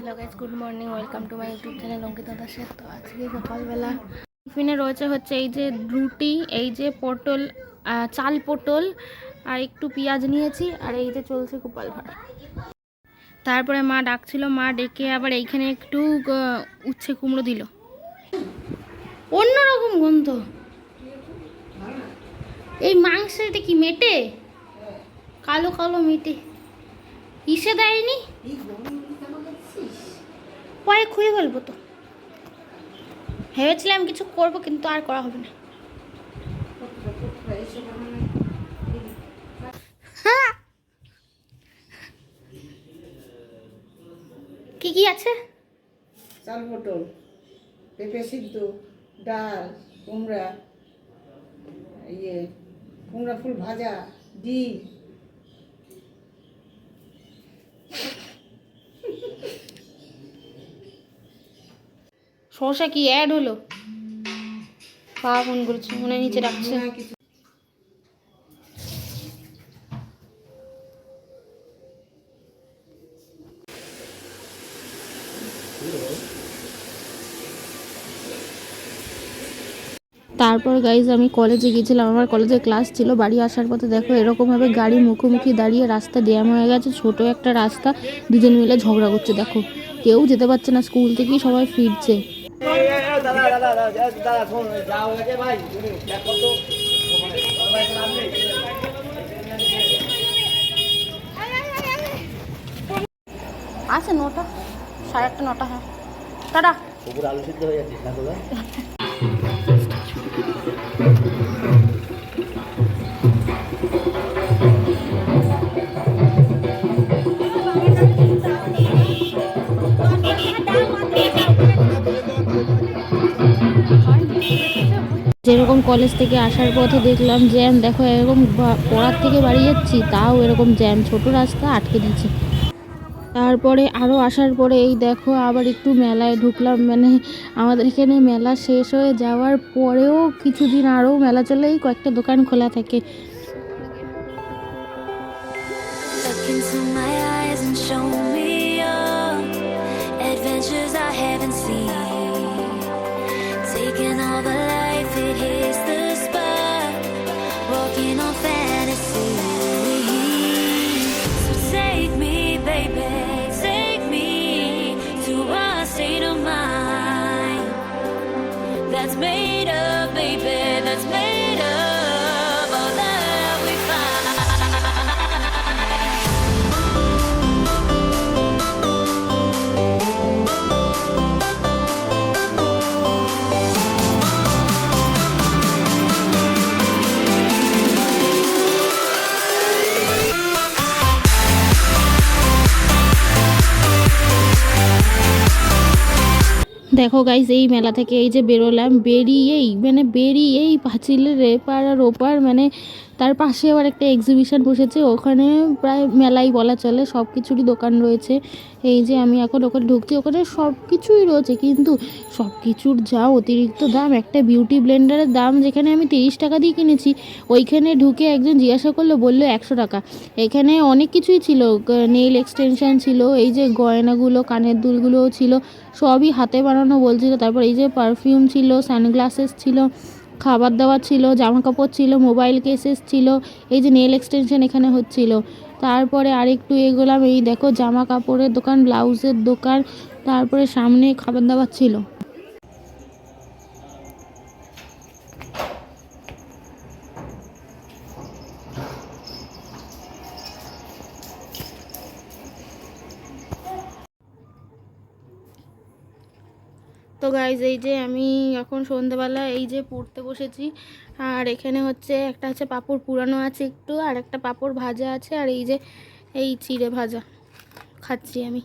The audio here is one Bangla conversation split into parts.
Hello guys, good morning, welcome to my YouTube channel Ankita দাসের। তো আজকে সকালবেলা টিফিনে রয়েছে হচ্ছে এই যে রুটি, এই যে পটল, চাল পটল আর একটু পেঁয়াজ নিয়েছি, আর এই যে চলছে গোপাল ভাঁড়। তারপরে মা ডাকছিল, মা ডেকে আবার এইখানে একটু উচ্ছে কুমড়ো দিল, অন্যরকম গন্ধ। এই মাংসের এটা কি মেটে, কালো কালো মেটে, ইসে দেয়নি, পরে খুঁয়ে বলবো। তো ভেবেছিলাম কিছু করবো, কিন্তু আর করা হবে না। কি কি আছে? চাল পটল, পেঁপে সিদ্ধ, ডাল, কুমড়া, কুমড়া ফুল ভাজা, ডিম। শসা কি অ্যাড হলো? পা ফোন করেছে, মনে হয় নিচে রাখছে। তারপর গাইজ আমি কলেজে গিয়েছিলাম, আমার কলেজে ক্লাস ছিল। বাড়ি আসার পথে দেখো এরকমভাবে গাড়ি মুখোমুখি দাঁড়িয়ে, রাস্তা জ্যাম হয়ে গেছে, ছোট একটা রাস্তা, দুজন মিলে ঝগড়া করছে। দেখো কেউ যেতে পারছে না, স্কুল থেকেই সবাই ফিরছে। আছে 9টা, 8:30, 9টা। হ্যাঁ টাটা। আলু সিদ্ধ হয়ে যাচ্ছে না তোরা? যেরকম কলেজ থেকে আসার পথে দেখলাম জ্যাম, দেখো এরকম পড়ার থেকে বাড়ি যাচ্ছি তাও এরকম জ্যাম, ছোট রাস্তা আটকে দিচ্ছে। তারপরে আরও আসার পরে এই দেখো আবার একটু মেলায় ঢুকলাম। মানে আমাদের এখানে মেলা শেষ হয়ে যাওয়ার পরেও কিছুদিন আরও মেলা চলেই, কয়েকটা দোকান খোলা থাকে। That's made up, baby, that's made up all that we find. দেখো গাইজ এই মেলা থেকে এই যে বেরোলাম, বেরিয়েই পাঁচিলের এপার আর ওপার, মানে তার পাশে আবার একটা এক্সিবিশন বসেছে, ওখানে প্রায় মেলাই বলা চলে, সব কিছুরই দোকান রয়েছে। এই যে আমি এখন ওখানে ঢুকছি, ওখানে সব কিছুই রয়েছে, কিন্তু সব কিছুর যা অতিরিক্ত দাম। একটা বিউটি ব্লেন্ডারের দাম যেখানে আমি 30 টাকা দিয়ে কিনেছি, ওইখানে ঢুকে একজন জিজ্ঞাসা করলো, বললো 100 টাকা। এখানে অনেক কিছুই ছিল, নেইল এক্সটেনশন ছিল, এই যে গয়নাগুলো, কানের দুলগুলোও ছিল, সবই হাতে বানানো বলছিল। তারপর এই যে পারফিউম ছিল, সানগ্লাসেস ছিল, খাবার দাবার ছিল, জামা কাপড় ছিল, মোবাইল কেসেস ছিল, এই যে নেল এক্সটেনশন এখানে হচ্ছিল। তারপরে আরেকটু এগোলাম, এই দেখো জামা কাপড়ের দোকান, ব্লাউজের দোকান, তারপরে সামনে খাবার দাবার ছিল। তো গাইজ এই যে আমি এখন সন্ধ্যেবেলা এই যে পড়তে বসেছি, আর এখানে হচ্ছে একটা হচ্ছে পাঁপড় পুরানো আছে একটু, আর একটা পাঁপড় ভাজা আছে, আর এই যে এই চিড়ে ভাজা খাচ্ছি আমি।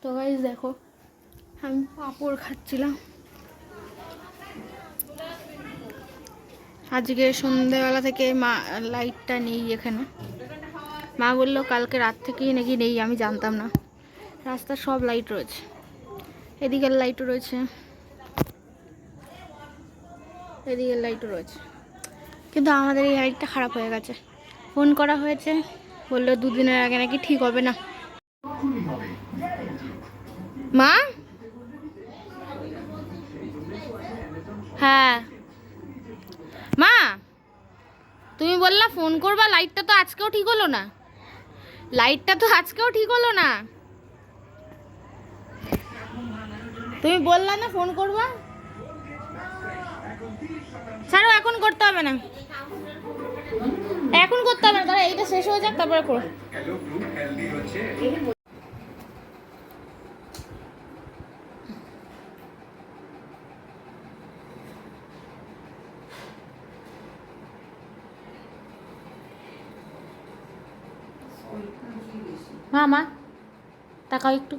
তো গাইস দেখো আমি পাঁপড় খাচ্ছিলাম। আজকে সন্ধ্যেবেলা থেকে মা লাইটটা নেই এখানে, মা বললো কালকে রাত থেকেই নাকি নেই, আমি জানতাম না। রাস্তার সব লাইট রয়েছে, এদিকের লাইটও রয়েছে, এদিকের লাইটও রয়েছে, কিন্তু আমাদের এই লাইটটা খারাপ হয়ে গেছে। ফোন করা হয়েছে, বললো 2 দিনের আগে নাকি ঠিক হবে না। মা, হ্যাঁ মা, তুমি বললা ফোন করবা, লাইটটা তো আজকেও ঠিক হলো না, লাইটটা তো আজকেও ঠিক হলো না। তুমি বললা না ফোন করবা। ছাড়ো, এখন করতে হবে না, এখন করতে হবে না, তাহলে এইটা শেষ হয়ে যাক তারপরে করো। মা, মা তাকাও একটু।